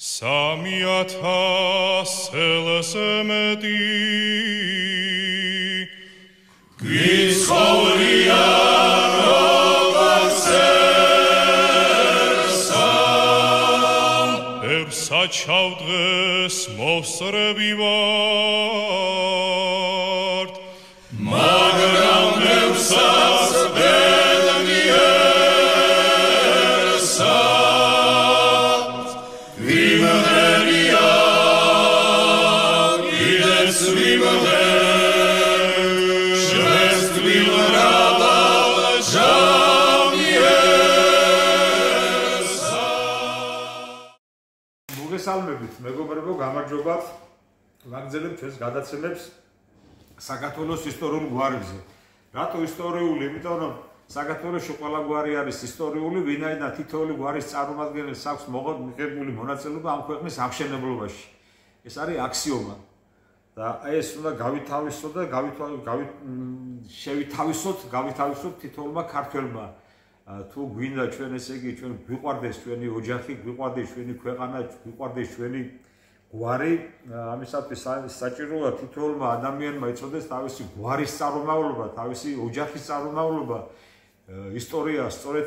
3,000 მეტი გიცხოვრია საჩავდღეს მოსწრები ვართ მაგრამ მევსაც ბედნიერსა ვიმღერია კიდეც ვიმღერ შეს თბილრაბა მოგესალმებით, მეგობრებო, გამარჯობათ. ვაგრძელებთ ჩვენს გადაცემებს საქართველოს ისტორიულ გვარებზე. რატო ისტორიული? იმიტომ რომ საქართველოში ყველა გვარი არის ისტორიული, ვინაიდან თითოეული გვარის წარმომადგენელს აქვს მიღებული მონაწილეობა ამ ქვეყნის აღშენებლობაში. ეს არის აქსიომა. და ეს უნდა გავითავისოთ და გავითავისოთ თითოეულმა ქართველმა. თუ გვინდა ჩვენ ესე იგი ჩვენ გვიყვარდეს ჩვენი ოჯახი, გვიყვარდეს ჩვენი ქვეყანა, გვიყვარდეს ჩვენი გვარი, ამისათვის საჭიროა თითოეულმა ადამიანმა იცოდეს თავისი გვარის წარმომავლობა, თავისი ოჯახის წარმომავლობა, ისტორია სწორედ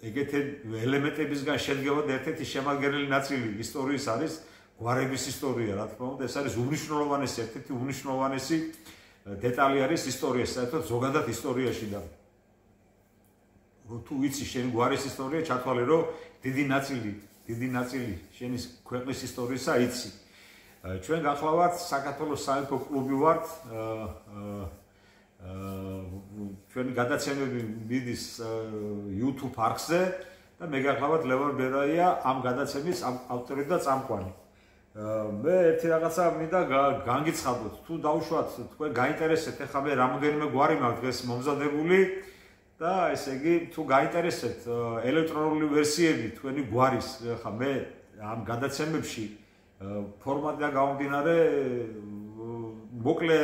ეგეთი ელემენტებისგან შედგება და ერთ-ერთი შემადგენელი ნაწილი ისტორიის არის გვარების ისტორია, რა თქმა უნდა, ეს არის უმნიშვნელოვანესი, ერთ-ერთი უმნიშვნელოვანესი დეტალი არის ისტორიის, საერთოდ ზოგადად ისტორიაში და თუ ვიცი შენი გვარის ისტორია, ჩათვალე რომ დიდი ნაწილი შენი ქვეყნის ისტორიისა იცი. ჩვენ გახლავართ საქართველოს სამეფო კლუბი ვართ. ჩვენი გადაცემები მიდის YouTube არხზე და მე გახლავართ ლევან ბერაია ამ გადაცემის ავტორი და წამყვანი. მე ერთი რაღაცა მინდა განგიცხადოთ. თუ დავუშვათ თქვენ გაინტერესებთ, ეხლა მე რამოდენიმე გვარი მაქვს დღეს მომზადებული და ესე იგი თუ გაინტერესებთ ელექტრონული ვერსიები თქვენი გვარის, ხა მე ამ გადაცემებში ფორმატიდან გამომდინარე მოკლე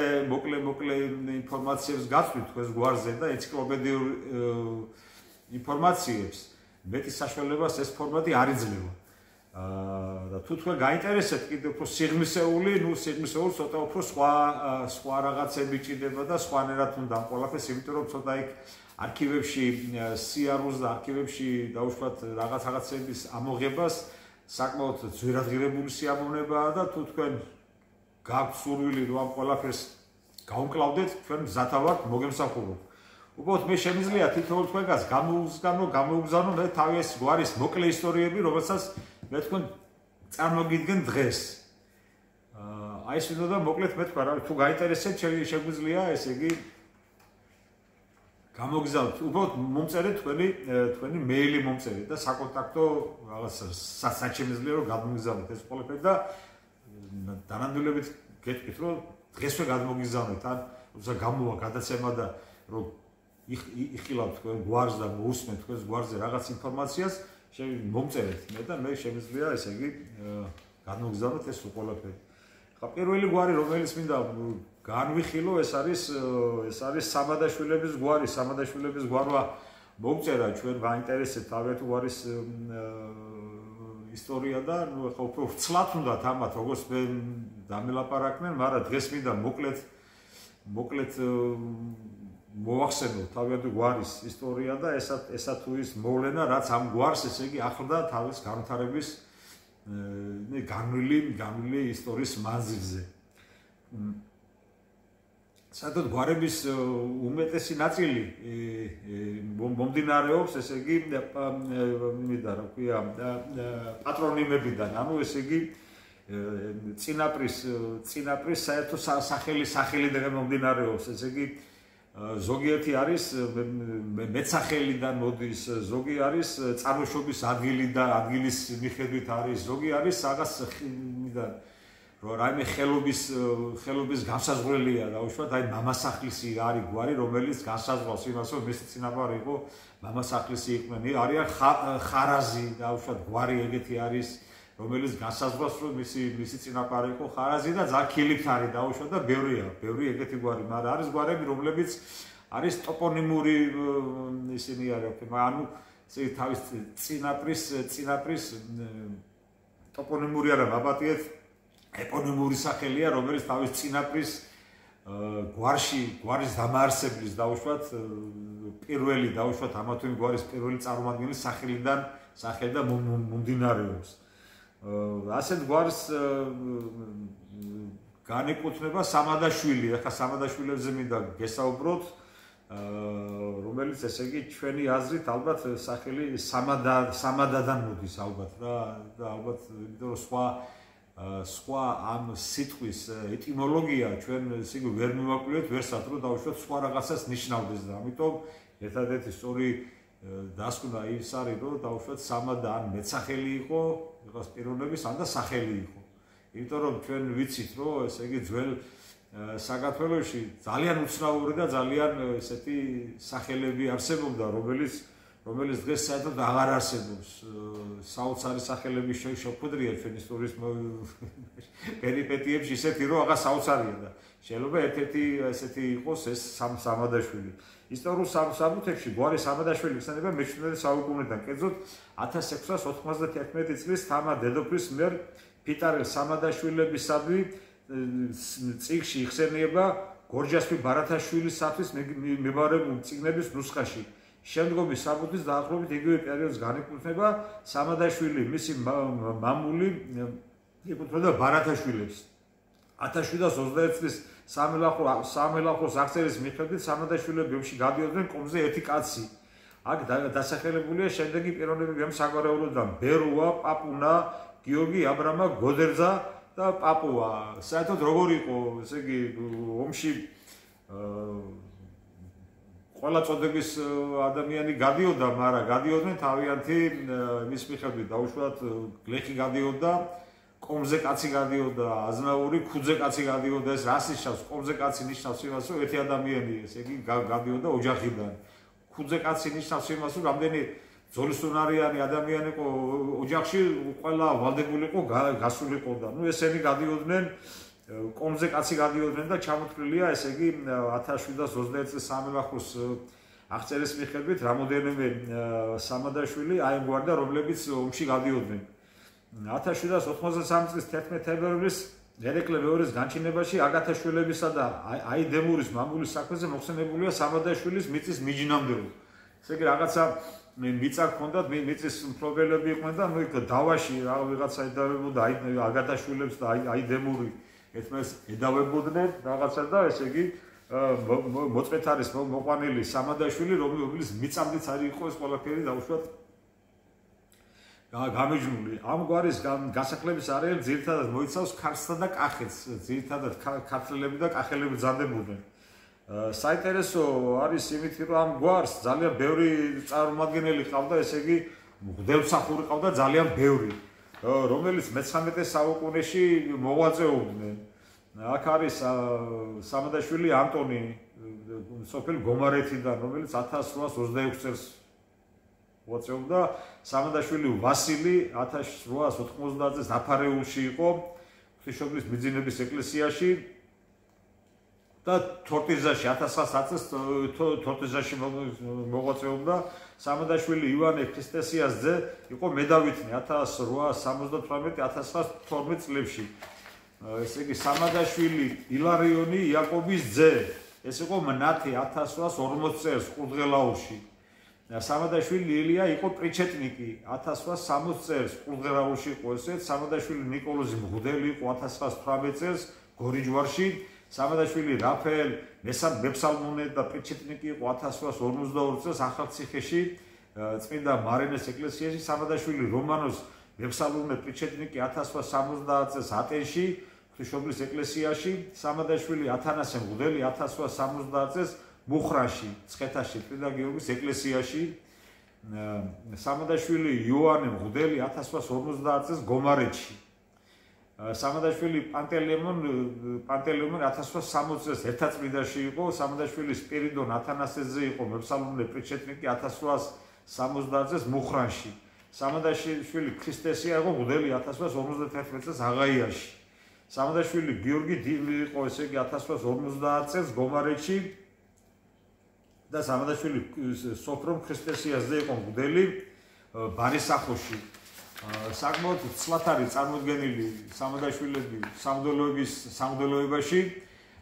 ინფორმაციებს გაცვლით თქვენს გვარზე და ენციკლოპედიურ ინფორმაციებს მეტი საშუალებას ეს ფორმატი არ იძლევა. და თუ თქვენ გაინტერესებთ კიდევ უფრო სიღრმისეული, სიღრმისეულ ცოტა უფრო სხვა რაღაცები ჭირდება და სხვანაირად უნდა ამ ყველაფერს, იმიტომ რომ ცოტა იქ არქივებში სიარულს და არქივებში დაუშვათ რაღაცების ამოღებას საკმაოდ ძვირადღირებული სიამოვნებაა და თუ თქვენ გაქვთ სურვილი რომ ამ ყველაფერს გაუმკლავდეთ, თქვენ მზათა ვართ მოგემსახუროთ. უბრალოდ მე შემიძლია თითოეულ თქვენგანს გამოუგზავნო მე თავის გვარის მოკლე ისტორიები, რომელსაც მე თქვენ წარმოგიდგენ დღეს. აი ეს უნდა და მოკლედ მე თქვა რა თუ გაინტერესებთ შეგვიძლია ესე იგი გამოგზავნოთ, უბრალოდ მომწერეთ თქვენი მეილი მომწერეთ და საკონტაქტო რაღაც საჩემიძლია რომ გამოგზავნოთ ეს ყველაფერი და დანამდვილებით გეტყვით რომ დღესვე გამოგზავნეთ ან როცა გამოვა გადაცემა და რომ იხილავთ თქვენ გვარს და მოусმენთ თქვენს გვარზე რაღაც ინფორმაციას მომწერეთ მე და მე შემიძლია ესე იგი გამოგზავნოთ ეს ყველაფერი. ხა პირველი გვარი რომელიც მინდა განვიხილო ეს არის სამადაშვილების გვარი. სამადაშვილების გვარმა მოგწერა ჩვენ გაინტერესებთ თავეთ გვარის ისტორია და ნუ ხო უფრო ვრცლად უნდათ ამათ როგორც მე დამელაპარაკნენ, მაგრამ დღეს მინდა მოკლედ მოვახსენო თავეთ გვარის ისტორია და ესა თუ ის მოვლენა რაც ამ გვარს ესე იგი ახლდა თავის განვითარების განვლილი ისტორიის მანძილზე. საერთოდ გვარების უმეტესი ნაწილი მომდინარეობს ესე იგი რა ქვია პატრონიმებიდან, ანუ ესე იგი წინაპრის საერთო სახელიდან მომდინარეობს, ესე იგი ზოგიერთი არის მეცახელიდან მოდის, ზოგი არის წარმოშობის ადგილის მიხედვით არის, ზოგი არის რაღაც რომ რაიმე ხელობის განსაზღვრელია დაუშვათ, აი მამასახლისი არის გვარი, რომელიც განსაზღვრავს იმას, რომ მისი წინაპარი იყო მამასახლისი იყვნენ. არიან ხარაზი დაუშვათ გვარი ეგეთი არის, რომელიც განსაზღვრავს, რომ მისი წინაპარი იყო ხარაზი და ზაქილიფთარი დაუშვათ და ბევრი ეგეთი გვარი, მაგრამ არის გვარები, რომლებიც არის ტოპონიმური ისინი არის, ანუ ესე იგი თავის წინაპრის ტოპონიმური არა ვაბატიეთ ეპონიმური სახელია, რომელიც თავის წინაპრის გვარის დამაარსებლის დაუშვათ პირველი დაუშვათ ამა თუ იმ გვარის პირველი წარმომადგენლის სახელიდან მომდინარეობს. ასეთ გვარს განეკუთვნება სამადაშვილი, ახლა სამადაშვილებზე მინდა გესაუბროთ, რომელიც ესე იგი ჩვენი აზრით ალბათ სახელი სამადადან მოდის ალბათ და ალბათ იმიტომ რომ სხვა ამ სიტყვის ეტიმოლოგია ჩვენ ესე იგი ვერ მივაკვლიეთ, ვერსაც რომ დავუშვათ სხვა რაღაცას ნიშნავდეს და ამიტომ ერთადერთი სწორი დასკვნა ის არის რომ დავუშვათ სამადა ან მეცახელი იყო, იყოს პიროვნების ან და სახელი იყო. იმიტომ რომ ჩვენ ვიცით რომ ესე იგი ძველ საქართველოში ძალიან უცნაური და ძალიან ესეთი სახელები არსებობდა, რომელიც დღეს საერთოდ აღარ არსებობს. საოცარი სახელები შეხვედრია ჩვენ ისტორიის პერიპეტიებში ისეთი რომ აღარ საოცარია და შეიძლება ერთ-ერთი ესეთი იყოს ეს სამადაშვილი. ისტორიულ სამութებში გვარი სამადაშვილი იხსენება მე-17 საუკუნიდან, კერძოდ 1691 წლის თამა დედოფლის მიერ ფიტარელ სამადაშვილებისადმი წიგნში იხსენიება გორჯასპი ბარათაშვილისათვის მიბარებული წიგნების ნუსხაში. შემდგომი საბუთის დაახლოებით იგივე პერიოდს განეკუთვნება სამადაშვილი, მისი მამული ეკუთვნოდა ბარათაშვილებს. 1720 წლის სამელახოს აღწერის მიხედვით სამადაშვილები ომში გადიოდნენ კომზე ერთი კაცი. აქ დასახელებულია შემდეგი პიროვნებები ამ საგვარეულოდან: ბერუა, პაპუნა, გიორგი აბრამა, გოდერძა და პაპუა. საერთოდ როგორ იყო, ესე იგი ომში ყველა წოდების ადამიანი გადიოდა, მაგრამ გადიოდნენ თავიანთი მის მიხედვით დაუშვათ გლეხი გადიოდა, კომზე კაცი გადიოდა, აზნაური ქუძე კაცი გადიოდა. ეს რას ნიშნავს? კომზე კაცი ნიშნავს იმას, რომ ერთი ადამიანი ესე იგი გადიოდა ოჯახიდან. ქუძე კაცი ნიშნავს იმას, რომ რამდენი ძოლისუნარიანი ადამიანი იყო ოჯახში, ყველა ვალდებული იყო, გასულიყო და ნუ ესენი გადიოდნენ, კომზე კაცი გადიოდნენ და ჩამოთვლილია ესე იგი 1721 წლის სამელახოს აღწერის მიხედვით რამოდენიმე სამადაშვილი აიგვარდა, რომლებიც ომში გადიოდნენ. 1793 წლის 11 თებერვლის ერეკლე მეორის განჩინებაში აგათაშვილებისა და აიდემურის მამულის საქმეზე მოხსენებულია სამადაშვილის მიწის მიჯნამდელო. ესე იგი რაღაცა მიწა ჰქონდათ, მიწის მფლობელები იყვნენ და ნუ იქ დავაში ვიღაცა ედავებოდა აგათაშვილებს და აიდემური ერთმანეთს ედავებოდნენ რაღაცა და ესე იგი მოწმეთ არის მოყვანილი სამადაშვილი, რომლის მიწამდეც არის იყო ეს ყველაფერი დაუშვათ გამეჯნული. ამ გვარის გასახლების არეალი ძირითადად მოიცავს ქართლსა და კახეთს, ძირითადად ქართლები და კახელები ბრძანდებოდნენ. საინტერესო არის იმით, რომ ამ გვარს ძალიან ბევრი წარმომადგენელი ყავდა, ესე იგი მღვდელმსახური ყავდა ძალიან ბევრი, რომელიც მე-19 საუკუნეში მოღვაწეობდნენ. აქ არის სამადაშვილი ანტონი სოფელ გომარეთიდან, რომელიც 1826 წელს მოღვაწეობდა. სამადაშვილი ვასილი 1890 წელს აფარეულში იყო ღვთისმშობლის მიძინების ეკლესიაში და თორტიზაში 1900 წელს თორტიზაში მოღვაწეობდა. სამადაშვილი ივანე ქრისტესიას ძე იყო მედავითნი 1878-1912 წლებში. ესე იგი სამადაშვილი ილარიონი იაკობის ძე. ეს იყო მნათი 1840 წელს ყურძღელაურში. სამადაშვილი ილია იყო პრიჩეტნიკი 1860 წელს ყურძღელაურში იყო ესეც. სამადაშვილი ნიკოლოზი მღვდელი იყო 1918 წელს გორიჯვარში. სამადაშვილი რაფაელ მეფსალმონე და პრიჩეტნიკი იყო 1852 წელს ახალციხეში წმინდა მარინეს ეკლესიაში. სამადაშვილი რომანოს მეფსალმონე პრიჩეტნიკი 1870 წელს ატენში ღვთისმშობლის ეკლესიაში. სამადაშვილი ათანასე მღვდელი 1870 წელს მუხრანში ცხეთაში წმინდა გიორგის ეკლესიაში. სამადაშვილი იოანე მღვდელი 1850 წელს გომარეთში. სამადაშვილი პანტელეიმონ 1860 წელს ერთაწმიდაში იყო. სამადაშვილი სპირიდონ ათანასეძე იყო მეფსალმონე პრიჩეტნიკი 1870 წელს მუხრანში. სამადაშვილი ქრისტესია იყო მღვდელი 1851 წელს აღაიაში. სამადაშვილი გიორგი იყო ესე იგი 1850 წელს გომარეთში. და სამადაშვილი სოფრომ ქრისტესიასზე იყო მღვდელი ბარისახოში. საკმაოდ ცლად არის წარმოდგენილი სამადაშვილები სამღვდელოებაში.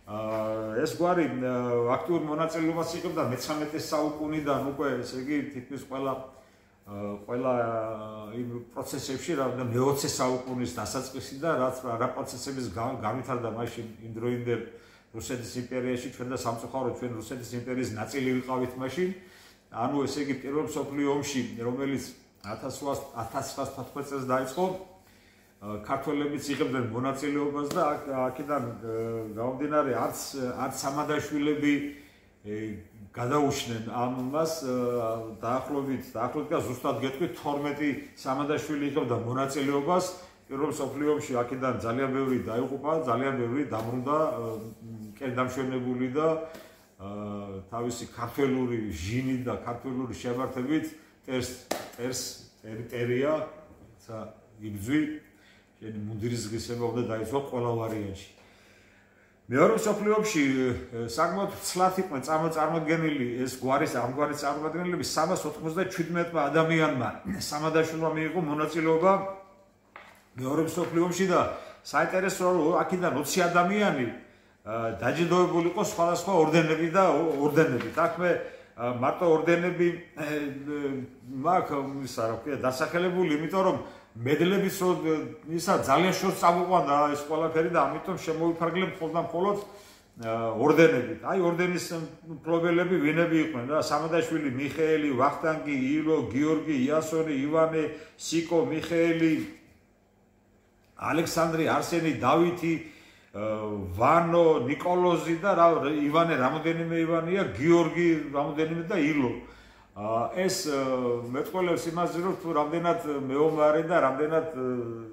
ეს გვარი აქტიურ მონაწილეობას იღებდა მე-19 საუკუნიდან უკვე, ესე იგი, თითქმის ყველა იმ პროცესებში, რა მე-20 საუკუნის დასაწყისიდან, რაც რა პროცესების განვითარდა მაშინ იმ დროინდელ რუსეთის იმპერიაში, ჩვენ და სამწუხაროდ ჩვენ რუსეთის იმპერიის ნაწილი ვიყავით მაშინ. ანუ ესე იგი პირველ მსოფლიო ომში, რომელიც 1914 წელს დაიწყო, ქართველებიც იღებდნენ მონაწილეობას და აქედან გამომდინარე არც სამადაშვილები გადაუჩნენ ამას დაახლოებით ზუსტად გეტყვით 12 სამადაშვილი იღებდა მონაწილეობას პირველ მსოფლიო ომში. აქედან ძალიან ბევრი დაიღუპა, ძალიან ბევრი დაბრუნდა კენდამშვენებული და თავისი ქართველური ჟინით და ქართველური შემართებით ტერიტორია იბძვი შენი მუნდირის ღირსება უნდა დაიწყო ყველა ვარიანტში. მეორე მსოფლიო ომში საკმაოდ ცლად იყვნენ წარმოდგენილი ეს ამგვარი წარმოდგენილები 397 ადამიანმა სამადაშვილმა მიიღო მონაწილეობა მეორე მსოფლიო ომში და საინტერესოა რომ აქედან 20 ადამიანი დაჯილდოებული იყო სხვადასხვა ორდენებით. აქ მე მარტო ორდენები მაქვს ისა რა ქვია დასახელებული, იმიტომ რომ მედლების ისა ძალიან შორს წამოყვანდა ეს ყველაფერი და ამიტომ შემოვიფარგლებ მხოლოდ ორდენებით. აი ორდენის მფლობელები ვინები იყვნენ რა? სამადაშვილი, მიხეელი, ვახტანგი, ილო, გიორგი, იასონი, ივანე, სიკო, მიხეელი, ალექსანდრი, არსენი, დავითი, ვანო, ნიკოლოზი და ივანე რამოდენიმე ივანია, გიორგი რამოდენიმე და ილო. ეს მეტყველებს იმაზე რომ თუ რამდენად მეომარი და რამდენად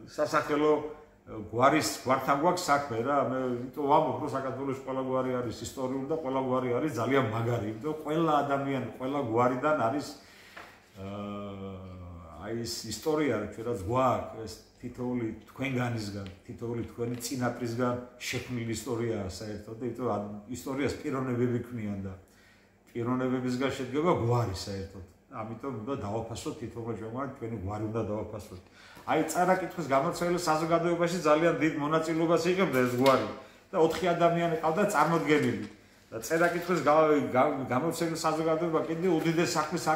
სასახელო გვართან გვაქვს საქმე რა. მე იმიტომ ვამბობ რომ საქართველოს ყველა გვარი არის ისტორიული და ყველა გვარი არის ძალიან მაგარი. იმიტომ ყველა ადამიანი, ყველა გვარიდან არის აი ეს ისტორია რაც გვაქვს, ეს თითოეული თქვენგანისგან, თითოეული თქვენი წინაპრისგან შექმნილი ისტორიაა საერთოდ და იმიტომ ისტორიას პიროვნებები ქმნიან და პიროვნებებისგან შედგება გვარი საერთოდ. ამიტომ უნდა დავაფასოთ თითოეულ ჯგუფად თქვენი გვარი უნდა დავაფასოთ. აი წარაკითხვის გამოცდილების საზოგადოებაში ძალიან დიდ მონაწილეობას იღებდა ეს გვარი და 4 ადამიანი ყავდა წარმოდგენილი. და წერაკითხვის გამოცდილების საზოგადოება კიდე უდიდეს საქმეს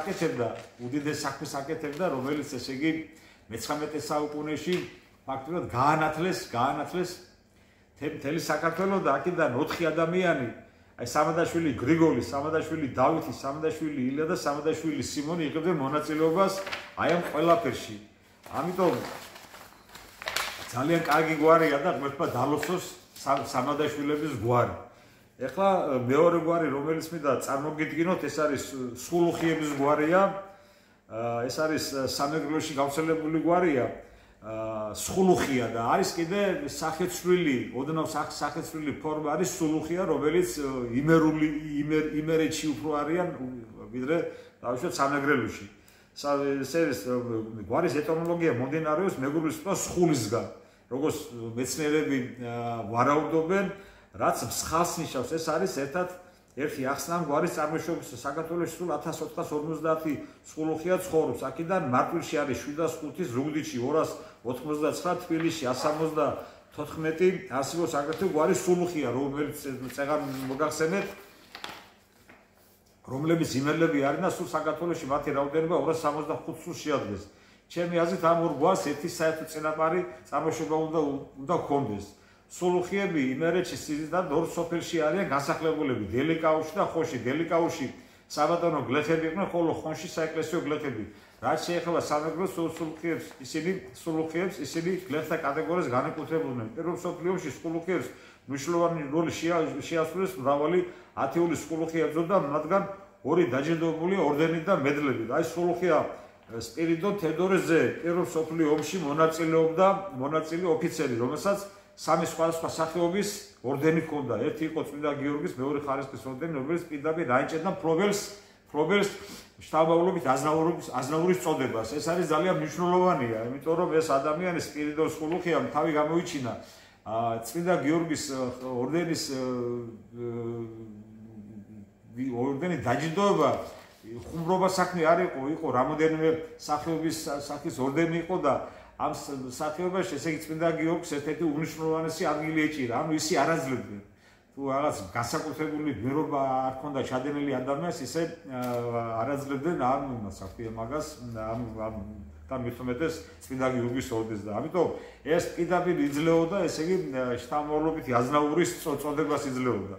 აკეთებდა, რომელიც ესე იგი მე-19 საუკუნეში ფაქტობრივად გაანათლეს მთელი საქართველო და აქედან 4 ადამიანი აი სამადაშვილი გრიგოლი, სამადაშვილი დავითი, სამადაშვილი ილია და სამადაშვილი სიმონი იღებდნენ მონაწილეობას აი ამ ყველაფერში. ამიტომ ძალიან კარგი გვარია და ღმერთმა დალოცოს სამადაშვილების გვარი. ეხლა მეორე გვარი რომელიც მინდა წარმოგიდგინოთ, ეს არის სულუხიების გვარია. ეს არის სამეგრელოში გავრცელებული გვარია. სულუხია და არის კიდე სახეცვლილი, ოდნავ სახეცვლილი ფორმა არის სულუხია, რომელიც იმერეთში უფრო არიან ვიდრე დავუშვათ სამეგრელოში. ეს გვარის ეტიმოლოგია მომდინარეობს მეგრულის სიტყვა სხულისგან, როგორც მეცნიერები ვარაუდობენ, რაც მსხალს ნიშნავს. ეს არის ერთი ახსნა გვარის წარმოშობის საქართველოს სულ 1450 სხულუხია ცხოვრობს. აქედან მარტვილში არის 705, ზუგდიდში 299, თბილისში 174 არსებობს აგრეთვე გვარის სულუხია, რომელიც წეგან მოგახსენეთ, რომლებიც იმერლები არიან და სულ საქართველოში მათი რაოდენობა 265 სულს შეადგენს. ჩემი აზრით ამ ორ გვარს ერთი საერთო წინაპარი წარმოშობა უნდა ჰქონდეს. სულუხიები იმერეთში სიდიდად ორ სოფელში არიან განსახლებულები, დელიკაუში და ხოში. დელიკაუში საბატონო გლეხები იყვნენ, ხოლო ხონში საეკლესიო გლეხები. რაც შეეხება სამეგრელოს სულუხიებს, ისინი გლეხთა კატეგორიას განეკუთვნებოდნენ. პირველ მსოფლიო ომში სულუხიებს მნიშვნელოვანი როლი შეასრულეს მრავალი ათეული სულუხია ებრძოდა, მათგან 2 დაჯილდოებულია ორდენით და მედლებით. აი სულუხია სპირიდონ თედორეზე პირველ მსოფლიო ომში მონაწილე ოფიცერი, რომელსაც 3 სხვადასხვა სახეობის ორდენი ჰქონდა. ერთი იყო წმინდა გიორგის, მეორე ხარისხის ორდენი, რომელიც პირდაპირ აიჭერდა მფლობელს შთამომავლობით აზნაურის წოდებას. ეს არის ძალიან მნიშვნელოვანია, იმიტომ რომ ეს ადამიანი სპირიდონ სულუხიამ თავი გამოიჩინა წმინდა გიორგის ორდენის ორდენი დაჯილდოება ხუმრობა საქმე არ იყო რამოდენიმე სახეობის სახის ორდენი იყო და ამ სახეობაში ესე იგი წმინდა გიორგის ერთ-ერთი უნიშნულოვანესი ადგილი ეჭირა. ანუ ისი არ აძლევდნენ. თუ რაღაც განსაკუთრებული გმირობა არ ქონდა ჩადენილი ადამიანს, ისე არ აძლევდნენ ამ იმას, რა ქვია მაგას, ამ და მithumetes წმინდა გიორგის ორდენს და ამიტომ ეს პირდაპირ იძლეოდა, ესე იგი შთამომავლობით აზნაურის წოდებას იძლეოდა.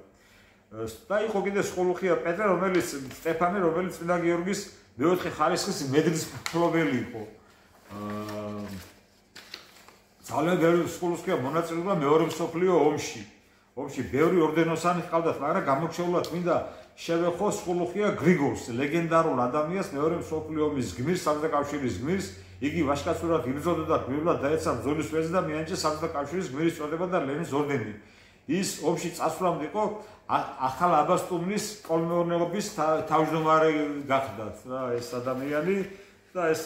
და იყო კიდე სხულუხია პეტრე, სტეფანე, რომელიც წმინდა გიორგის მეოთხე ხარისხის მედლის მფლობელი იყო. ძალიან ბევრი სხულუხია მონაწილეობდა მეორე მსოფლიო ომში. ომში ბევრი ორდენოსანი ჰყავდათ, მაგრამ გამორჩეულად მინდა შევეხო სხულუხია გრიგორს, ლეგენდარულ ადამიანს, მეორე მსოფლიო ომის გმირს, საბჭოთა კავშირის გმირს. იგი ვაჟკაცურად იბრძოდა, გმირულად დაეცა ბრძოლის ვეზი და მიენიჭა საბჭოთა კავშირის გმირის წოდება და ლენის ორდენი. ის ომში წასვლამდე იყო ახალ აბასტუმნის კოლმეურნეობის თავმჯდომარე გახდათ რა ეს ადამიანი და ეს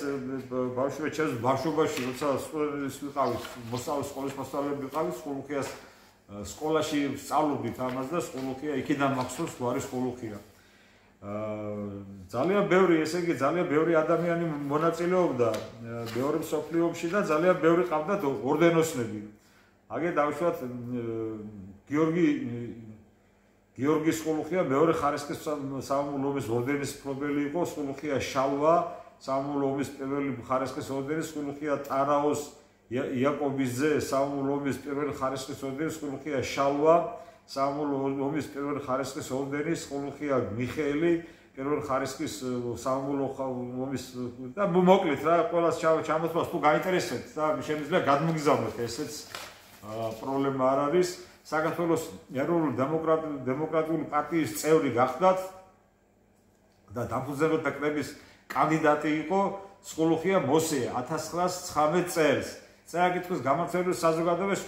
ბავშვობაში როცა სკოლის ვიყავით, მოსწავლე სკოლის მასწავლებლები ვიყავით, სხულუხიას სკოლაში სწავლობდით ამას და სხულუხია იქიდან მახსოვს გვარი სხულუხია. ძალიან ბევრი, ესე იგი ძალიან ბევრი ადამიანი მონაწილეობდა მეორე მსოფლიო ომში და ძალიან ბევრი ყავდათ ორდენოსნები. აგერ დავუშვათ გიორგი სხულუხია მეორე ხარისხის სამამულო ომის ორდენის მფლობელი იყო, სხულუხია შალვა სამამულო ომის პირველი ხარისხის ორდენის, სხულუხია ტარაოს იაკობიძე სამამულო ომის პირველი ხარისხის ორდენის, სხულუხია შალვა სამამულო ომის პირველი ხარისხის ორდენის, სხულუხია მიხეილი პირველი ხარისხის სამამულო ომის და მოკლედ რა ყველას ჩამოთვალს თუ გაინტერესებთ და შემიძლია გადმოგიზავნოთ ესეც პრობლემა არ არის. საქართველოს ეროვნული დემოკრატიული პარტიის წევრი გახდათ და დამფუძნებელთა კრების კანდიდატი იყო სხულუხია მოსე 1919 წელს. წარაკითხვის გამართლების საზოგადოების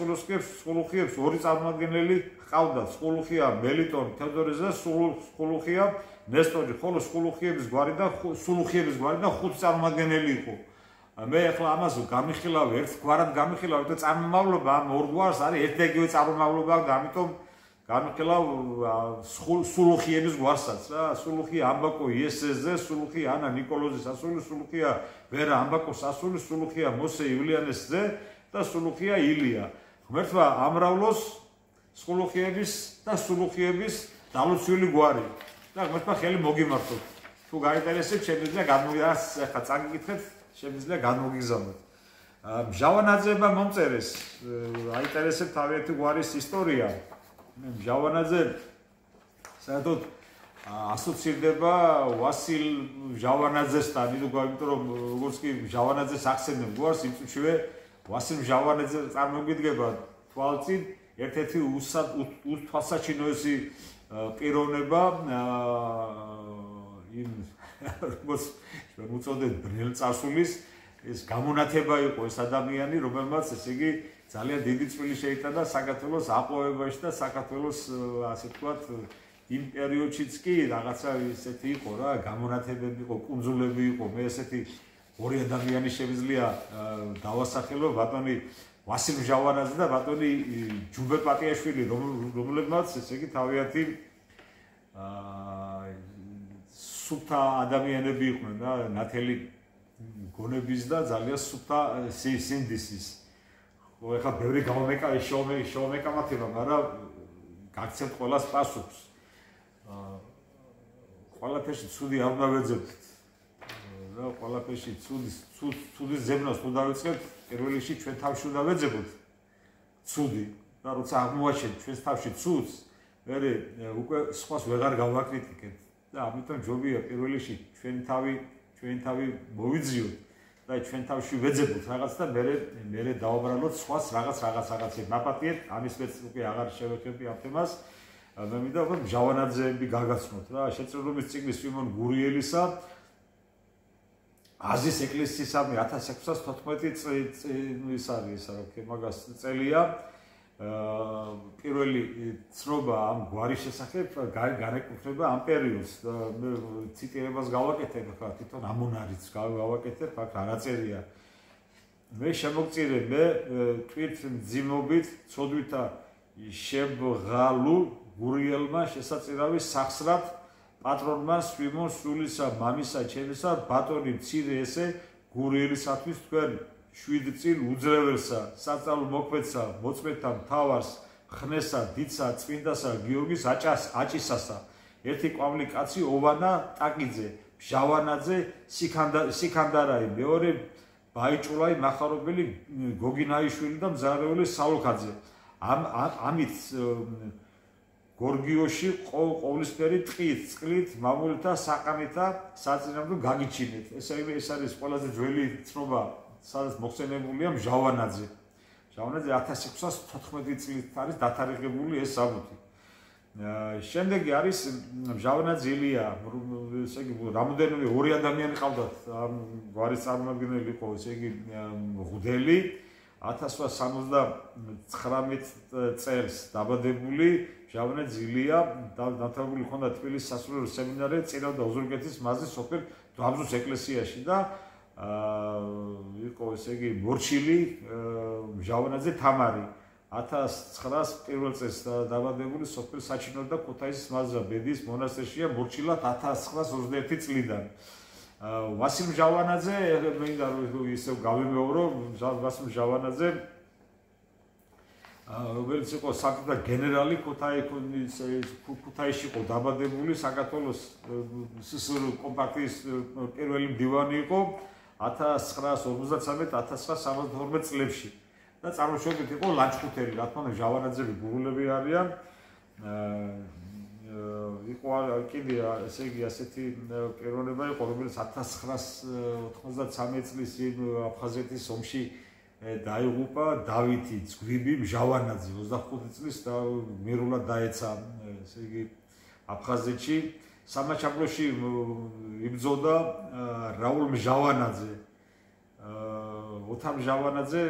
სხულუხიებს ორი წარმომადგენელი ჰყავდათ, სხულუხია მელიტონ თევდორეზე და სხულუხია ნესტორი, ხოლო სხულუხიების გვარი და სულუხიების გვარი და ხუთი წარმომადგენელი იყო. მე ახლა ამას გამიხილავ ერთგვარად გამიხილავ და წარმომავლობა ამ ორ გვარს არის ერთდაგივე წარმომავლობა და ამიტომ გამიხილავ სულუხიების გვარსაც რა. სულუხია ამბაკო იესეზე, სულუხია ანა ნიკოლოზის ასული, სულუხია ვერა ამბაკოს ასული, სულუხია მოსე ივლიანესზე და სულუხია ილია. ღმერთმა ამრავლოს სულუხიების და სულუხიების დალოცვილი გვარი და ღმერთმა ხელი მოგიმართოთ. თუ გაინტერესებთ შემიძლია გადმოგიას ახლა წაგიკითხეთ შემიძლია გადმოგიგზავნოთ. მჟავანაძეებმა მომწერეს, აინტერესებთ თავიანთი გვარის ისტორია. მჟავანაძე საერთოდ ასოცირდება ვასილ მჟავანაძესთან, იმიტომ რომ როგორც კი მჟავანაძეს ახსენებენ გვარს, იმ წუთშივე ვასილ მჟავანაძე წარმოგიდგება თვალწინ ერთ-ერთი უთვალსაჩინოესი პიროვნება იმ როგორც უწოდეთ ბრნელწარსულის ეს გამონათება იყო ეს ადამიანი, რომელმაც ესე იგი ძალიან დიდი წვლილი შეიტანა საქართველოს აყვავებაში და საქართველოს ასე ვთქვათ იმ პერიოდშიც კი რაღაცა ისეთი იყო რა, გამონათებები იყო, კუნძულები იყო. მე ესეთი ორი ადამიანი შემიძლია დავასახელო, ბატონი ვასილ მჟავანაძე და ბატონი ჯუბე პატიაშვილი, რომლებმაც ესე იგი თავიანთი სუფთა ადამიანები იყვნენ და ნათელი გონების და ძალიან სუფთა სინდისის. ხო, ეხლა ბევრი შოვმეკამათება, მაგრამ გაგცემთ ყველას პასუხს. ყველაფერში ცუდი არ უნდა ვეძებთ. რა, ყველაფერში ცუდის ზებნას თუ დავიწყებთ, პირველ რიგში ჩვენ თავში უნდა ვეძებოთ ცუდი. და როცა აღმოვაჩენთ ჩვენს თავში ცუდს, მერე უკვე სხვას ვეღარ გავაკრიტიკებთ. და ამიტომ ჯობია პირველ რიგში ჩვენი თავი მოვიძიოთ და ჩვენ თავში ვეძებოთ რაღაც და მერე დავაბრალოთ სხვას რაღაცებს ნაპატიეთ. ამის მეც უკვე აღარ შევეხები ამ თემას. მე მინდა უკვე მჟავანაძეები გაგაცნოთ რა. შეწირულობის წიგნის სიმონ გურიელისა აზის ეკლესიისამი 1614 წლის არის რა ვქე მაგას წელია. პირველი ცნობა ამ გვარის შესახებ განეკუთვნება ამ პერიოდს. მე ციტირებას გავაკეთებ ახლა თვითონ ამონარიც გავაკეთებ, აქ არაწერია. მე შემოგწირე მე თვით მძიმობით ცოდვითა შებღალუ გურიელმა შესაწირავი სახსრად პატრონმა სვიმონ სულისა მამისა ჩემისა ბატონი მცირე ესე გურიელისათვის თქვენ 7 წინ უძრეველსა საწალო მოქმედსა მოწმეთა მთავარს ხნესა დიდსა წმინდასა გიორგის აჭისასა ერთი ყვავლი კაცი ოვანა ტაკიძე ჟავანაძე სიქანდარაი მეორე ბაიჭულაი მახარობელი გოგინაიშვილი და მზარეული საოლქაძე ამით გორგიოში ყოვლისფერი ტყით წყლით მამულითა საყანითა საწინააღმდეგო გაგიჩინეთ ეს არის ყველაზე ძველი ცნობა სადაც მოხსენებულია ჟავანაძე 1614 წლით არის დათარიღებული ეს საბუთი შემდეგი არის ჟავანაძე ილია ესე იგი რამოდენიმე ორი ადამიანი ყავდათ ამ გვარის წარმომადგენელი იყო ესე იგი ღუდელი 1879 წელს დაბადებული ჟავანაძე ილია დათავებული ჰქონდა თბილისის სასულიერო სემინარია წირავდა ოზურგეთის მაზრის სოფელ დაბზუს ეკლესიაში და იყო ესე იგი მორჩილი ჟავანაძე თამარი 1901 წელს დაბადებული სოფელ საჩინო და ქუთაისის მაზრა ბედის მონასტერშია მორჩილად 1921 წლიდან ვასილ ჟავანაძე მინდა რომ ისევ გავიმეორო ვასილ ჟავანაძე რომელიც იყო საკუთარ გენერალი ქუთაისში იყო დაბადებული საქართველოს сср კომპარტიის პირველი მდივანი იყო 1953-1972 წლებში და წარმოშობით იყო ლანჩხუთელი რა თქმა უნდა ჟავანაძეები გურულები არიან იყო კიდე ესე იგი ასეთი პიროვნება იყო რომელიც 1993 წლის აფხაზეთის ომში დაიღუპა დავითი ძგვიბი ჟავანაძე 25 წლის და მიერულად დაეცა ესე იგი აფხაზეთში სამაჩაბლოში იბრძოდა რაულ ჟავანაძე ოთარ ჟავანაძე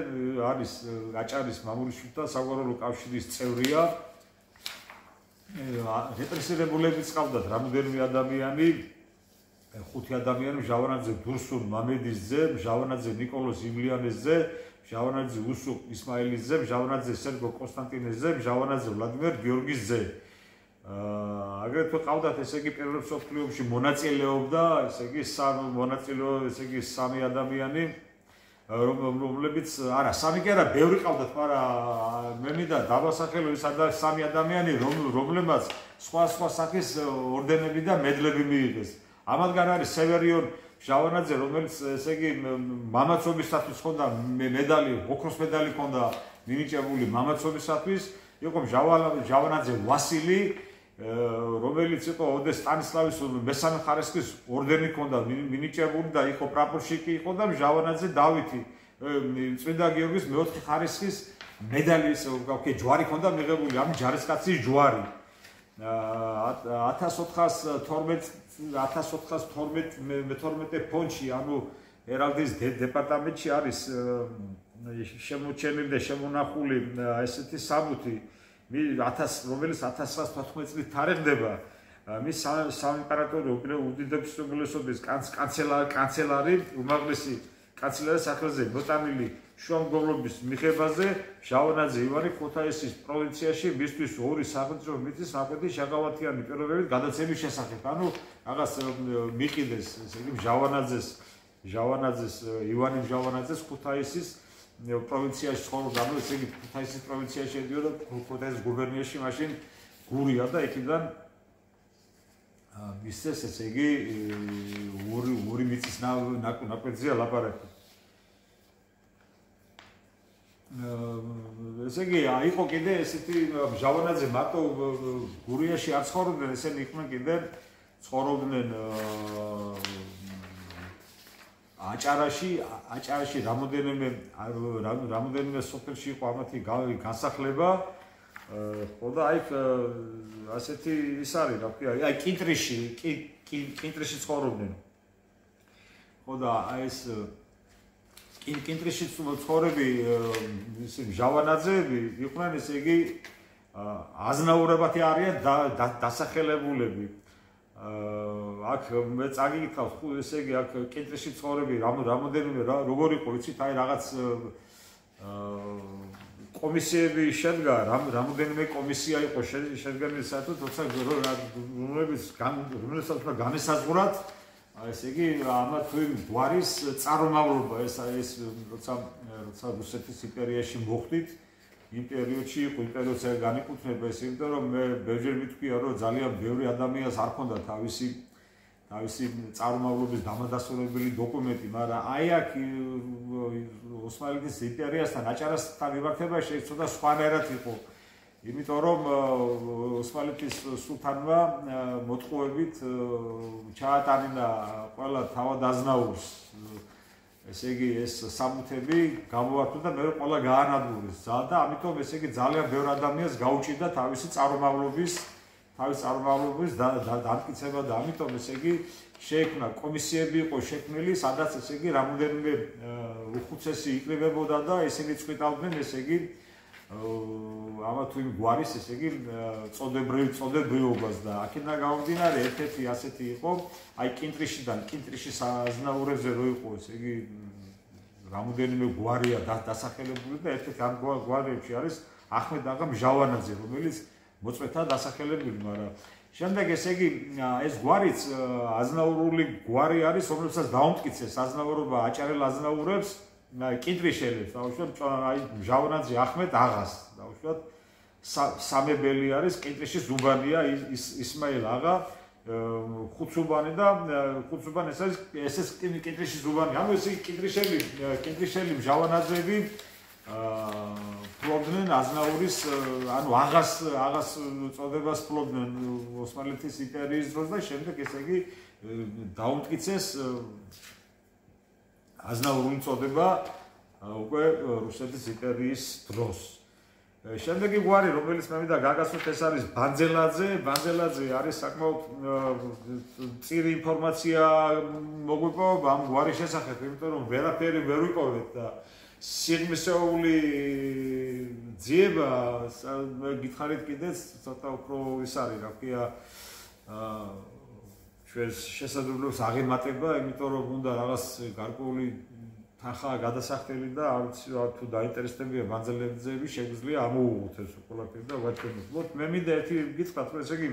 არის აჭარის მამულიშვილთა საგვარეულო კავშირის წევრია რეპრესირებულებიც ყავდათ რამოდენიმე ადამიანი 5 ადამიანი ჟავანაძე დურსუნ მამედის ძე ჟავანაძე ნიკოლოზ ივლიანეს ძე ჟავანაძე უსუყ ისმაილის ძე ჟავანაძე სერგო კონსტანტინეს ძე ჟავანაძე ვლადიმერ გიორგის ძე აგრეთვე ყავდათ ესე იგი პირველ მსოფლიო ომში მონაწილეობდა ესე იგი სამი ადამიანი რომლებიც არა სამი კი არა ბევრი ყავდათ მაგრამ მე მინდა დავასახელო ის სამი ადამიანი რომლებმაც სხვა სახის ორდენები და მედლები მიიღეს ამათგან არის სევერიონ ჟავანაძე რომელიც ესე იგი მამაცობისათვის ჰქონდა მედალი ოქროს მედალი ჰქონდა მინიჭებული მამაცობისათვის იყო ჟავანაძე ვასილი რომელიც იყო ოდეს სტანისლავის მესამე ხარისხის ორდენი ჰქონდა მინიჭებული და იყო პრაპორშიკი იყო და ჟავანაძე დავითი წმინდა გიორგის მეოთხე ხარისხის მედალის ჯვარი ჰქონდა მიღებული ამ ჯარისკაცის ჯვარი 1412 ფონდში ანუ ერალდის დეპარტამენტში არის შემოჩენილი და შემონახული ესეთი საბუთი რომელიც 1914 წლით თარიღდება მის საიმპერატორო უდიდებულესობის კანცელარი უმაღლესი კანცელარის სახელზე მოტანილი შუამდგომლობის მიღებაზე ჟავანაძე ივანი ქუთაისის პროვინციაში მისთვის ორი სახელმწიფო მიწის ნაკვეთი შეგავათიანი პირობებით გადაცემის შესახებ ანუ რაღაც მიყიდეს ესე იგი ჟავანაძეს ივანი ჟავანაძეს ქუთაისის პროვინციაში ცხოვრობდა ანუ ესე იგი ქუთაისის პროვინციაში შედიოდა ქუთაისის გუბერნიაში მაშინ გურია და იქიდან მისცეს ესე იგი ორი მიწის ნაკვეთზეა ლაპარაკი ესე იგი იყო კიდე ესეთი ჟავანაძე მარტო გურიაში არ ცხოვრობდნენ ესენი იყვნენ კიდე ცხოვრობდნენ აჭარაში რამოდენიმე სოფელში იყო ამათი განსახლება ხო და აი ასეთი ის არის რა ქვია აი კინტრიში ცხოვრობდნენ ხო და აი ეს კინტრიში ცხოვრები ისინი ჟავანაძეები იყვნენ ესე იგი აზნაურებათი არიან დასახელებულები აქ მე წაგიკითხავ ესე იგი აქ კინტრიში ცხოვრები რამოდენიმე როგორ იყო იცით აი რაღაც კომისიები შედგა, რამოდენიმე კომისია იყო შედგენილი საერთოდ, თორსა რომელსაც უნდა განესაზღვრათ, ესე იგი, ამა თუ იმ გვარის წარმომავლობა, ეს როცა რუსეთის იმპერიაში მოხვდით, იმ პერიოდში იყო, იმ პერიოდს განეკუთვნება ეს, იმიტომ რომ მე ბევრჯერ მითქვია, რომ ძალიან ბევრი ადამიანს არ ჰქონდა თავისი წარმომავლობის დამადასტურებელი დოკუმენტი, მაგრამ აი აქ ოსმალეთის იმპერიასთან აჭარასთან მიმართება შეიძლება სხვანაირად იყო. იმიტომ რომ ოსმალეთის სულთანმა მოტყუებით ჩაატანინა ყველა თავად-აზნაურს. ესე იგი ეს სამუთები გამოვართვა და მე ყველა გაანადგურეს. და ამიტომ ესე იგი ძალიან ბევრ ადამიანს გაუჭირდა თავისი წარმომავლობის დამტკიცება და ამიტომ ესე იგი შეიქმნა კომისიები იყო შექმნილი, სადაც ესე იგი რამოდენიმე უხუცესი იკრიბებოდა და ესენი წვითავდნენ ესე იგი ამა თუ იმ გვარის ესე იგი წოდებრივობას და აქედან გამომდინარე ერთ-ერთი ასეთი იყო აი კინტრიშის აზნაურებზე რო იყო ესე იგი რამოდენიმე გვარია დასახელებული და ერთ-ერთი ამ გვარებში არის ახმედ აღა მჟავანაძე რომელიც მოწმეთა დასახელებული, მაგრამ შემდეგ ესე იგი ეს გვარიც აზნაურული გვარი არის, რომელსაც დაუმტკიცეს აზნაურობა აჭარელ აზნაურებს, კინტრიშელებს, დაუშვათ აი მჟავანაძე ახმედ აღას, დაუშვათ სამებელი არის, კინტრიშის ზუბანია ისმაილ აღა, ხუცუბანი და ხუცუბანი ეს არის კინტრიშის ზუბანი. ანუ ესე კინტრიშელი მჟავანაძეები ფლობდნენ აზნაურის, ანუ აღას წოდებას ფლობდნენ ოსმალეთის იმპერიის დროს და შემდეგ ესე იგი დაუმტკიცეს აზნაურული წოდება უკვე რუსეთის იმპერიის დროს. შემდეგი გვარი, რომელიც მე მინდა გაგაცნოთ, ეს არის ბანძელაძე. ბანძელაძე არის საკმაოდ მწირი ინფორმაცია მოგვიპოვება ამ გვარის შესახებ, იმიტომ რომ ვერაფერი ვერ ვიპოვეთ და სიღრმისეული ძიება გითხარით კიდეც ცოტა უფრო ის არის რა ქვია ჩვენს შესაძლებლობას აღემატება, იმიტომ რომ უნდა რაღაც გარკვეული თანხა გადასახდელი და არ ვიცი თუ დაინტერესდებიან ბანძელაძეები შეგვიძლია ამოუღოთ ეს ყველაფერი და ვაჩვენოთ. მე მინდა ერთი გითხრათ, რომ ესე იგი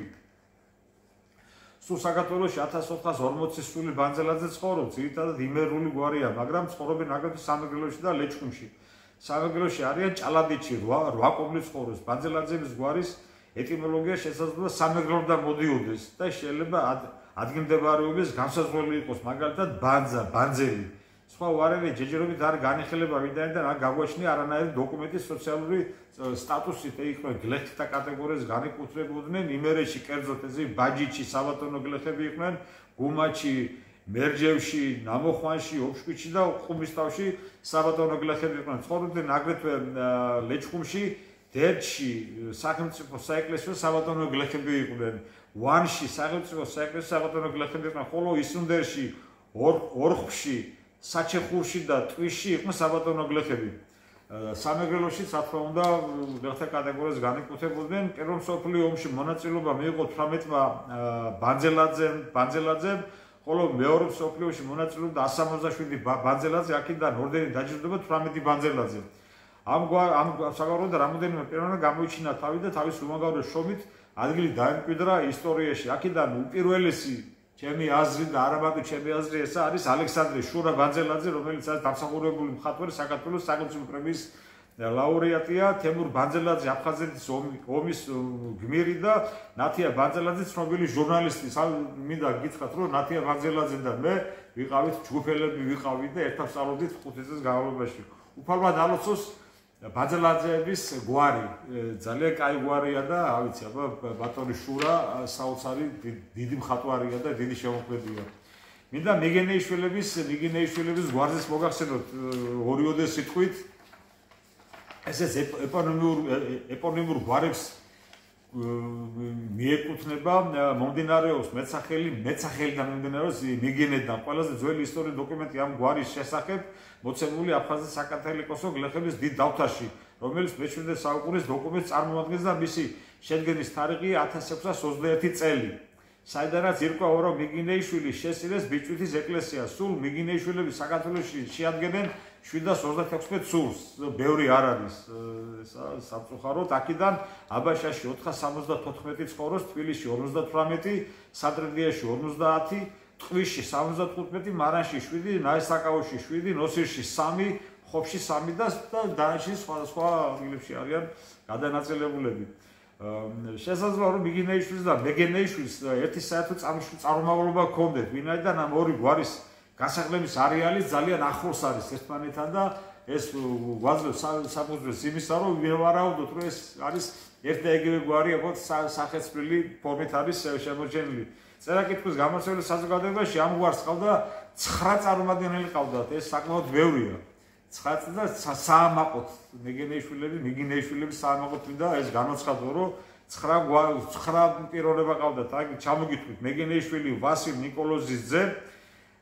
სულ საქართველოში 1440 სული ბანძელაძე ცხოვრობს, ძირითადად იმერული გვარია, მაგრამ ცხოვრობენ აგრეთვე სამეგრელოში და ლეჩხუმში. სამეგრელოში არიან ჭალადიჩი, 8 კომლი ცხოვრობს. ბანძელაძეების გვარის ეტიმოლოგია შესაძლოა სამეგრელოდან მოდიოდეს და შეიძლება ადგილმდებარეობის განსაზღვრელი იყოს, მაგალითად ბანძა, ბანძელი. სხვა უარევი ჯეჯერობით არ განიხილება ვინაიდან არ გაგვაჩნია არანაირი დოკუმენტი სოციალური სტატუსით, იქნება გლეხთა კატეგორიას განეკუთვნებოდნენ იმერეთში, კერძოდ ესე ბაჯიჩი, საბატონო გლეხები იყვნენ, გუმაჩი, მერჯევში, ნამოხვანში, ოფშკუჩი და ყუმისთავში საბატონო გლეხები იყვნენ. ცხოვრობდნენ აგრეთვე ლეჩხუმში, დერჩში, სახელმწიფო საეკლესიო საბატონო გლეხები იყვნენ. ვანში სახელმწიფო საეკლესიო საბატონო გლეხები იყვნენ, ხოლო ისუნდერში, ორხში, საჩეხურში და ტვიში იყვნენ საბატონო გლეხები. სამეგრელოში სათქმა უნდა გლეხთა კატეგორიას განეკუთვნებოდნენ. პირველ მსოფლიო ომში მონაწილეობა მიიღო 18-მა ბანძელაძემ, ხოლო მეორე მსოფლიოში მონაწილეობდა 167 ბანძელაძე, აქედან ორდენი დაჯილდოება 18 ბანძელაძე. ამ საგვაროდ რამოდენიმე პიროვნება გამოიჩინა თავი და თავის უმაგარო შრომით ადგილი დაემკვიდრა ისტორიაში. აქედან უპირველესი ჩემი აზრი და არა მარტო ჩემი აზრი, ეს არის ალექსანდრე შურა ბანძელაძე, რომელიც არის დამსახურებული მხატვარი, საქართველოს სახელმწიფო პრემიის ლაურეატია. თემურ ბანძელაძე აფხაზეთის ომის გმირი და ნათია ბანძელაძე ცნობილი ჟურნალისტი. მინდა გითხრათ, რომ ნათია ბანძელაძე და მე ვიყავით ჯგუფელები ვიყავით და ერთად სწავლობდით 5 წელს განმავლობაში. უფალმა დალოცოს ბანძელაძეების გვარი, ძალიან კაი გვარია და ავიცი, აბა ბატონი შურა საოცარი დიდი მხატვარია და დიდი შემოქმედია. მინდა მიგენეიშვილების გვარზეც მოგახსენოთ ორიოდე სიტყვით. ესეც ეპონიმურ გვარებს მიეკუთვნება, მომდინარეობს მეცახელიდან მომდინარეობს მიგენედან. ყველაზე ძველი ისტორიული დოკუმენტი ამ გვარის შესახებ მოცემული აფხაზეთის საკათოლიკოსო გლეხების დიდ დავთარში, რომელიც მე-17 საუკუნის დოკუმენტს წარმოადგენს და მისი შედგენის თარიღი 1621 წელი. საიდანაც ირკვევა, რომ მიგინეიშვილი შესწირეს ბიჭვითის ეკლესიას. სულ მიგინეიშვილები საქართველოში შეადგენენ 736 სულს. ბევრი არ არის სამწუხაროდ. აქედან აბაშაში 474 ცხოვრობს, თბილისში 58, სადრედიაში 50, ტყვიში 75, მარანში 7, ნაისაკაოში 7, ნოსირში 3, ხობში 3 და დანარჩენი სხვა ადგილებში არიან გადანაწილებულები. შესაძლოა რომ მიგინეიშვილს და მეგენეიშვილს ერთი საერთო წარმომავლობა ჰქონდეთ, ვინაიდან ამ ორი გვარის გასახლების არეალი ძალიან ახლოს არის ერთმანეთთან და ეს გვაძლევს საფუძველს იმისა, რომ ვივარაუდოთ, რომ ეს არის ერთ და იგივე გვარი, აბოთ სახეცვლილი ფორმით არის შემორჩენილი. წერა-კითხვის გამოცემის საზოგადოებაში ამ გვარს ყავდა 9 წარმომადგენელი ყავდათ, ეს საკმაოდ ბევრია. 9 და საამაყოთ მიგინეიშვილები საამაყოთ და ეს განაცხადო, რომ 9 პიროვნება ყავდათ. აი ჩამოგითხრით, მეგენეიშვილი ვასილ ნიკოლოზის ძე,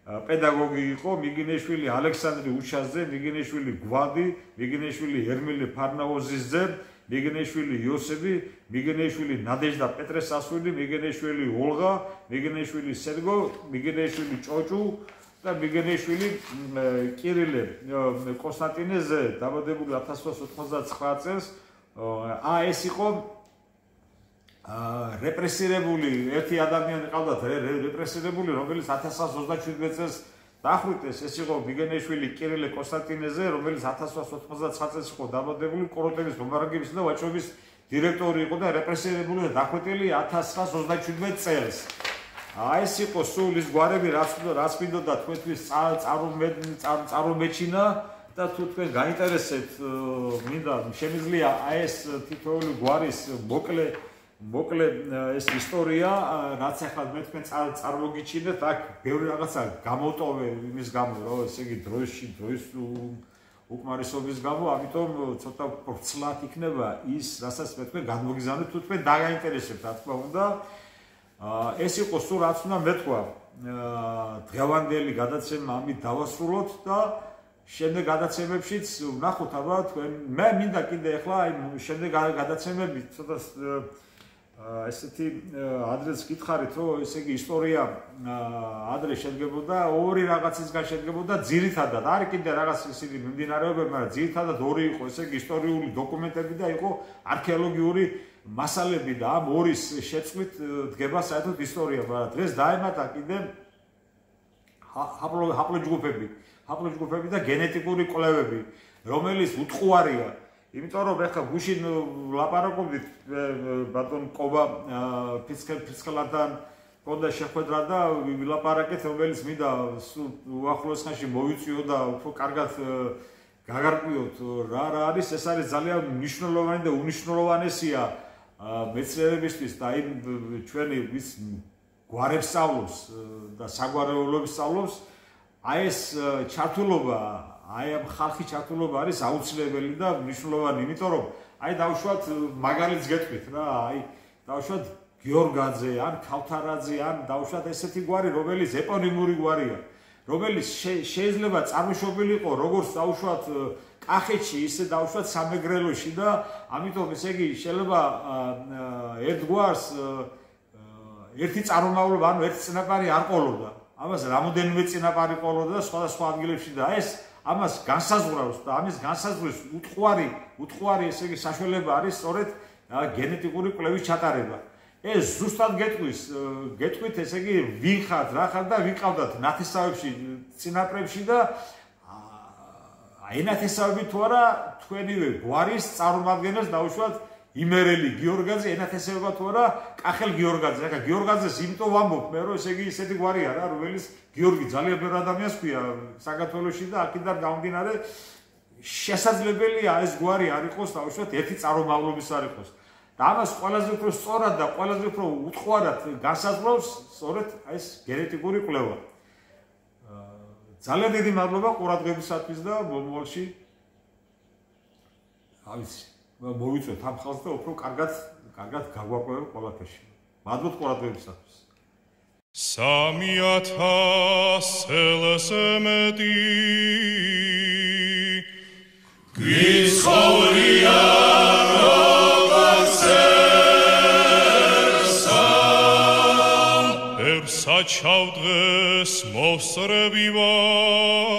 პედაგოგი იყო, მიგინეიშვილი ალექსანდრე უშას ძე, მიგინეიშვილი გვადი, მიგინეიშვილი ერმილე ფარნაოზის ძე, მიგინეიშვილი იოსები, მიგინეიშვილი ნადეჟდა პეტრესაშვილი, მიგინეიშვილი ოლღა, მიგინეიშვილი სერგო, მიგინეიშვილი ჭოჭუ და მიგინეიშვილი კირილე კონსტანტინეზე დაბადებული 1899 წელს. ეს იყო რეპრესირებული ერთი ადამიანი ყავდათ რეპრესირებული, რომელიც 1927 წელს დახვრიტეს. ეს იყო მიგინეიშვილი კირილე კონსტანტინეზე, რომელიც 1999 წელს იყო დაბადებული, კოროტების ბომბარდირების და ვაჭრობის დირექტორი იყო და რეპრესირებული და დახვრიტილი 1927 წელს. ეს იყო სულ ის გვარები, რაც მინდოდა თქვენთვის წარმომეჩინა და თუ თქვენ გაინტერესებთ, მინდა შემიძლია ეს თითოეული გვარის მოკლე ეს ისტორია, რაც ახლა მე თქვენ წარმოგიჩინეთ, აქ ბევრი რაღაცა გამოტოვე იმის გამო, რომ ესე იგი დროის უკმარისობის გამო, ამიტომ ცოტა ვრცლად იქნება ის, რასაც მე თქვენ გადმოგიზავნეთ, თუ თქვენ დაგაინტერესებთ, რა თქმა უნდა. ეს იყო სულ რაც უნდა მეთქვა. დღევანდელი გადაცემა ამით დავასრულოთ და შემდეგ გადაცემებშიც ვნახოთ, აბა თქვენ მე მინდა კიდე ახლა აი შემდეგ გადაცემები ცოტა ესეთი ადრეს გითხარით, რომ ესე იგი ისტორია ადრე შედგებოდა ორი რაღაცისგან შედგებოდა ძირითადად. არის კიდე რაღაც ისეთი მიმდინარეობები, მაგრამ ძირითადად ორი იყო, ესე იგი ისტორიული დოკუმენტები და იყო არქეოლოგიური მასალები და ამ ორის შეცვლით დგება საერთოდ ისტორია, მაგრამ დღეს დაემატა კიდე ჰაპლოჯგუფები და გენეტიკური კვლევები, რომელიც უტყუარია. იმიტომ რომ ახლა გუშინ ლაპარაკობდით ბატონ კობა ფიცქელათან კონდა შეხვედრა და ვილაპარაკეთ, რომელიც მინდა უახლოეს ხანში მოვიწვიო და უფრო კარგად გაგარკვიოთ რა არის. ეს არის ძალიან მნიშვნელოვანი და უნიშნულოვანესია მეცნიერებისთვის და იმ ჩვენი ვის გვარებს სწავლობს და საგვარეულოებს სწავლობს. აი ეს ჩართულობა, აი ამ ხალხი ჩართულობა არის აუცილებელი და მნიშვნელოვანი, იმიტომ რომ აი დავუშვათ მაგალითს გეტყვით რა, აი დავუშვათ გიორგაძე ან ქავთარაძე ან დავუშვათ ესეთი გვარი, რომელიც ეპონიმური გვარია, რომელიც შეიძლება წარმოშობილი იყო როგორც დავუშვათ კახეთში, ისე დავუშვათ სამეგრელოში და ამიტომ ესე იგი შეიძლება ერთ გვარს ერთი წარმომავლობა, ანუ ერთი წინაპარი არ ყოლოდა. ამას რამოდენიმე წინაპარი ყოლოდა და სხვადასხვა ადგილებში და ეს ამას განსაზღვრავს და ამის განსაზღვრის უტყუარი ესე იგი საშუალება არის სწორედ გენეტიკური კვლევის ჩატარება. ეს ზუსტად გეტყვით ესე იგი ვინ ხართ, რა ხართ და ვიყავდათ ნათესავებში, წინაპრებში და ენათესავები თუ არა თქვენივე გვარის წარმომადგენელს დავუშვათ იმერელი გიორგაძე ენათესება თუ არა კახელ გიორგაძე. ახლა გიორგაძეს იმიტომ ვამბობ მე, რომ ესე იგი ისეთი გვარია რა, რომელიც გიორგი ძალიან ბევრ ადამიანს ქვია საქართველოში და აქედან გამომდინარე შესაძლებელია ეს გვარი არ იყოს დავუშვათ ერთი წარმომავლობის არ იყოს. და ამას ყველაზე უფრო სწორად და ყველაზე უფრო უტყუარად განსაზღვრავს სწორედ ეს გენეტიკური კვლევა. ძალიან დიდი მადლობა ყურადღებისათვის და მომავალში მოვიწვევთ ამ ხალხს და უფრო კარგად გაგვაკვირვებთ ყველაფერში. მადლობთ ყურადღებისათვის. 3000 წელს მეტი გიცხოვრია როგორც საჩავ დღეს მოსრები ვარ